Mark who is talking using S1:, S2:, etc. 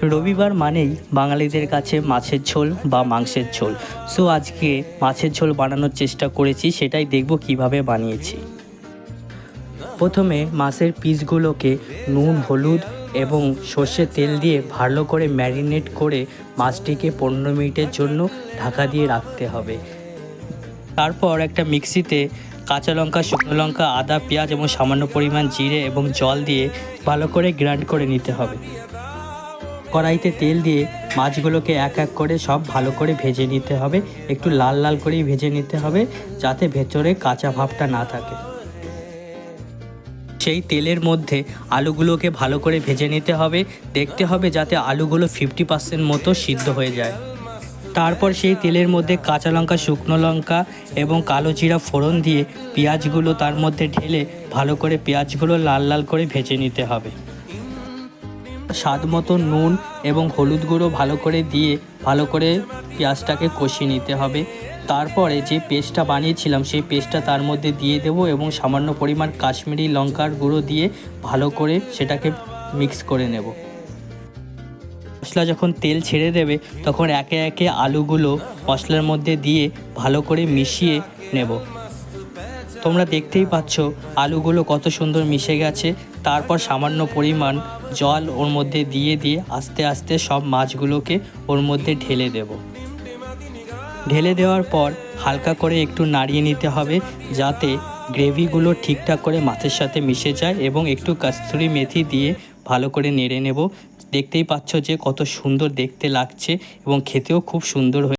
S1: রবিবার মানেই বাঙালিদের কাছে মাছের ঝোল বা মাংসের ঝোল। সো আজকে মাছের ঝোল বানানোর চেষ্টা করেছি, সেটাই দেখব কিভাবে বানিয়েছি। প্রথমে মাছের পিসগুলোকে নুন, হলুদ এবং সর্ষের তেল দিয়ে ভালো করে ম্যারিনেট করে মাছটিকে 15 মিনিটের জন্য ঢাকা দিয়ে রাখতে হবে। তারপর একটা মিক্সিতে কাঁচা লঙ্কা, শুকনো লঙ্কা, আদা, পেঁয়াজ এবং সামান্য পরিমাণ জিরে এবং জল দিয়ে ভালো করে গ্রাইন্ড করে নিতে হবে। কড়াইতে তেল দিয়ে মাছগুলোকে এক এক করে সব ভালো করে ভেজে নিতে হবে। একটু লাল লাল করেই ভেজে নিতে হবে, যাতে ভেতরে কাঁচা ভাবটা না থাকে। সেই তেলের মধ্যে আলুগুলোকে ভালো করে ভেজে নিতে হবে। দেখতে হবে যাতে আলুগুলো 50% মতো সিদ্ধ হয়ে যায়। তারপর সেই তেলের মধ্যে কাঁচা লঙ্কা, শুকনো লঙ্কা এবং কালো জিরা ফোড়ন দিয়ে পেঁয়াজগুলো তার মধ্যে ঢেলে ভালো করে পেঁয়াজগুলো লাল লাল করে ভেজে নিতে হবে। স্বাদ মতো নুন এবং হলুদ গুঁড়ো ভালো করে দিয়ে ভালো করে পেঁয়াজটাকে কষিয়ে নিতে হবে। তারপরে যে পেস্টটা বানিয়েছিলাম সেই পেস্টটা তার মধ্যে দিয়ে দেবো এবং সামান্য পরিমাণ কাশ্মীরি লঙ্কার গুঁড়ো দিয়ে ভালো করে সেটাকে মিক্স করে নেব। মশলা যখন তেল ছেড়ে দেবে তখন একে একে আলুগুলো মশলার মধ্যে দিয়ে ভালো করে মিশিয়ে নেব। তোমরা দেখতেই পাচ্ছ আলুগুলো কত সুন্দর মিশে গেছে। তারপর সামান্য পরিমাণ জল ওর মধ্যে দিয়ে আস্তে আস্তে সব মাছগুলোকে ওর মধ্যে ঢেলে দেব। ঢেলে দেওয়ার পর হালকা করে একটু নাড়িয়ে নিতে হবে, যাতে গ্রেভিগুলো ঠিকঠাক করে মাছের সাথে মিশে যায়, এবং একটু কস্তুরি মেথি দিয়ে ভালো করে নেড়ে নেব। দেখতেই পাচ্ছ যে কত সুন্দর দেখতে লাগছে এবং খেতেও খুব সুন্দর হয়ে